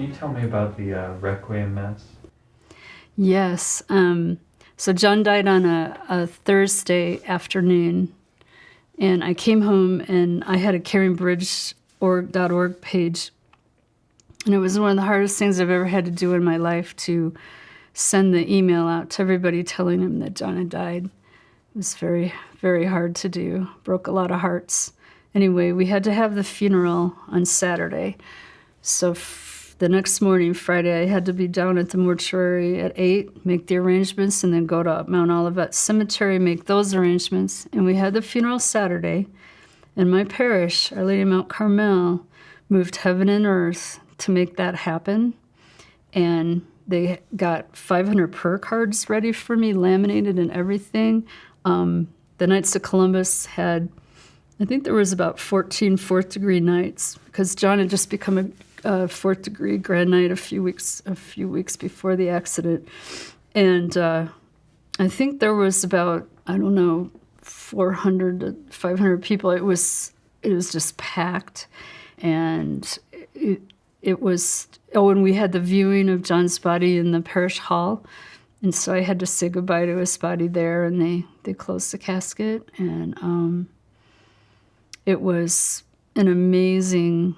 Can you tell me about the Requiem Mass? Yes. So John died on a Thursday afternoon, and I came home and I had a caringbridge.org page, and it was one of the hardest things I've ever had to do in my life to send the email out to everybody telling him that John had died. It was very, very hard to do. Broke a lot of hearts. Anyway, we had to have the funeral on Saturday. So the next morning, Friday, I had to be down at the mortuary at 8, make the arrangements, and then go to Mount Olivet Cemetery, make those arrangements. And we had the funeral Saturday. And my parish, Our Lady of Mount Carmel, moved heaven and earth to make that happen. And they got 500 prayer cards ready for me, laminated and everything. The Knights of Columbus had, I think there was about 14 fourth-degree knights, because John had just become a fourth-degree Grand Knight a few weeks before the accident. And I think there was about, 400 to 500 people. It was just packed. And it was, and we had the viewing of John's body in the parish hall. And so I had to say goodbye to his body there, and they closed the casket. And it was an amazing,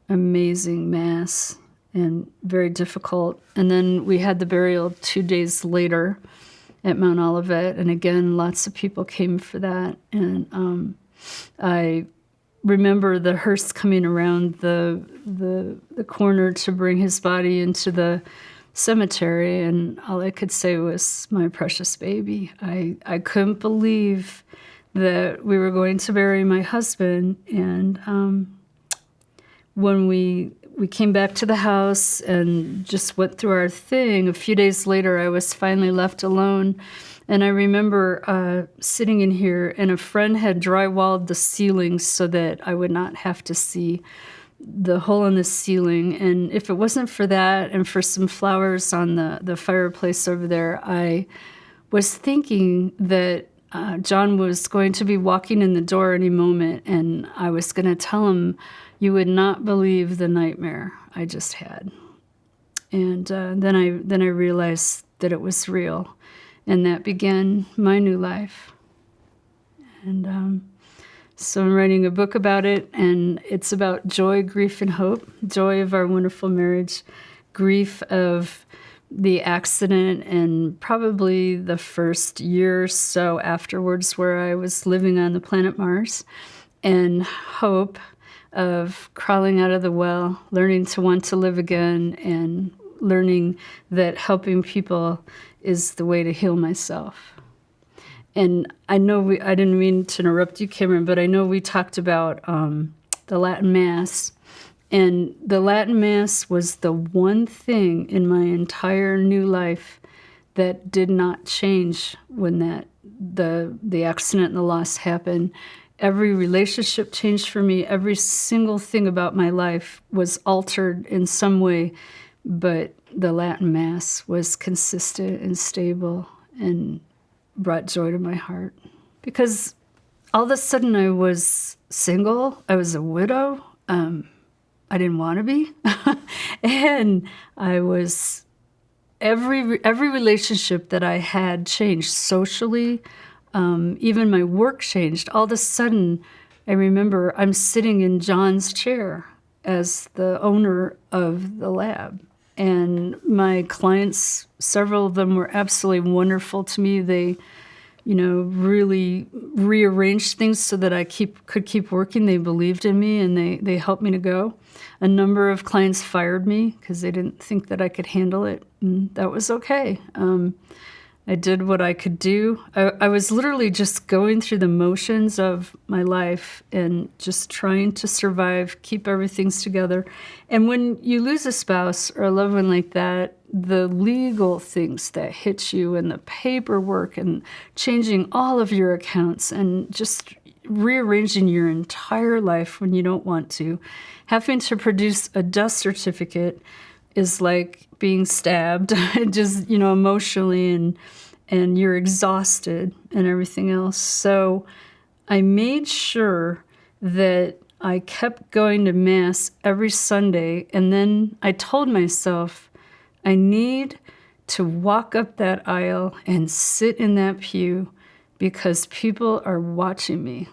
amazing mass and very difficult. And then we had the burial 2 days later at Mount Olivet. And again, lots of people came for that. And I remember the hearse coming around the corner to bring his body into the cemetery, and all I could say was, my precious baby. I couldn't believe that we were going to bury my husband. And when we came back to the house and just went through our thing, a few days later I was finally left alone. And I remember sitting in here, and a friend had drywalled the ceiling so that I would not have to see the hole in the ceiling. And if it wasn't for that and for some flowers on the fireplace over there, I was thinking that John was going to be walking in the door any moment, and I was going to tell him, you would not believe the nightmare I just had. And then I realized that it was real, and that began my new life. And so I'm writing a book about it, and it's about joy, grief, and hope. Joy of our wonderful marriage, grief of the accident, and probably the first year or so afterwards where I was living on the planet Mars, and hope of crawling out of the well, learning to want to live again, and learning that helping people is the way to heal myself. And I know I didn't mean to interrupt you, Cameron, but I know we talked about the Latin Mass. And the Latin Mass was the one thing in my entire new life that did not change when the accident and the loss happened. Every relationship changed for me. Every single thing about my life was altered in some way. But the Latin Mass was consistent and stable and brought joy to my heart. Because all of a sudden I was single. I was a widow. I didn't want to be. And I was, every relationship that I had changed socially. Even my work changed. All of a sudden, I remember I'm sitting in John's chair as the owner of the lab. And my clients, several of them were absolutely wonderful to me. They, really rearranged things so that I could keep working. They believed in me, and they helped me to go. A number of clients fired me because they didn't think that I could handle it, and that was okay. I did what I could do. I was literally just going through the motions of my life and just trying to survive, keep everything together. And when you lose a spouse or a loved one like that, the legal things that hit you and the paperwork and changing all of your accounts and just rearranging your entire life when you don't want to, having to produce a death certificate is like being stabbed, just, emotionally, and you're exhausted and everything else. So I made sure that I kept going to Mass every Sunday, and then I told myself, I need to walk up that aisle and sit in that pew because people are watching me.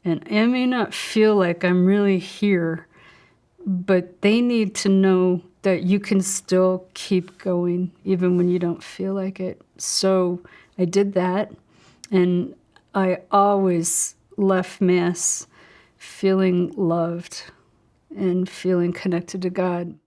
And I may not feel like I'm really here, but they need to know that you can still keep going even when you don't feel like it. So I did that, and I always left Mass feeling loved and feeling connected to God.